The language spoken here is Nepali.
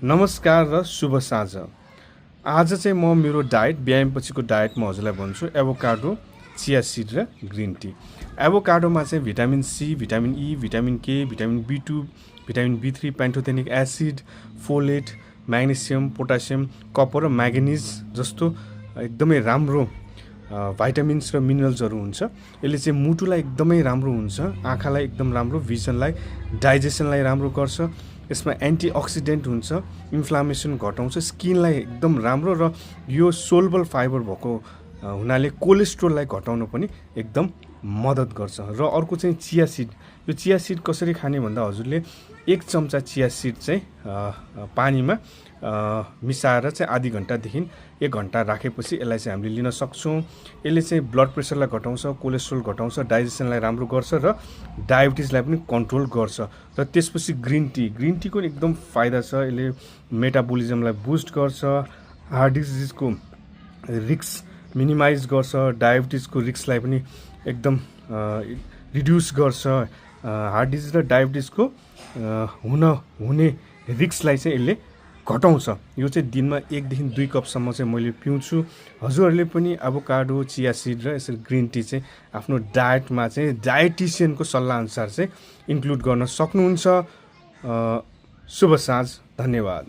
नमस्कार र शुभ साँझ। आज चाहिँ म मेरो डायट व्यायामपछिको डायट म हजुरलाई भन्छु एभोकाडो, चिया सिड र ग्रिन टी। एभोकाडोमा चाहिँ vitamin C, vitamin E, vitamin K, vitamin B two, vitamin बी3, pantothenic acid, folate, magnesium, potassium, copper र म्याग्नेज जस्तो एकदमै राम्रो भाइटामिन्स र मिनरल्सहरू हुन्छ। यसले चाहिँ मुटुलाई एकदमै राम्रो हुन्छ, आँखालाई एकदम राम्रो, भिजनलाई, डाइजेसनलाई राम्रो गर्छ। यसमा एन्टिअक्सिडेन्ट हुन्छ, इन्फ्लामेसन घटाउँछ, स्किनलाई एकदम राम्रो र यो सोलबल फाइबर भएको हुनाले कोलेस्ट्रोललाई घटाउन पनि एकदम मद्दत गर्छ। र अर्को चाहिँ चिया सिड। यो चिया सिड कसरी खाने भन्दा हजुरले 1 चम्चा चिया सिड चाहिँ पानीमा मिसाएर चाहिँ आधी घन्टादेखि 1 घन्टा राखेपछि यसलाई चाहिँ हामीले लिन सक्छौँ। यसले चाहिँ ब्लड प्रेसरलाई घटाउँछ, कोलेस्ट्रोल घटाउँछ, डाइजेसनलाई राम्रो गर्छ र डायबिटिजलाई पनि कन्ट्रोल गर्छ। र त्यसपछि ग्रिन टीको एकदम फाइदा छ। यसले मेटाबोलिजमलाई बुस्ट गर्छ, हार्ट डिजिजको रिस्क मिनिमाइज गर्छ, डायबिटिजको रिस्कलाई पनि एकदम रिड्युस गर्छ। हार्ट डिजिज र डायबिटिजको हुने रिस्कलाई चाहिँ यसले घटाउँछ। यो चाहिँ दिनमा 1 देखि 2 कपसम्म चाहिँ मैले पिउँछु। हजुरहरूले पनि एभोकाडो, चिया सिड र यसरी ग्रिन टी चाहिँ आफ्नो डायटमा चाहिँ डायटिसियनको सल्लाहअनुसार चाहिँ इन्क्लुड गर्न सक्नुहुन्छ। शुभ साँझ, धन्यवाद।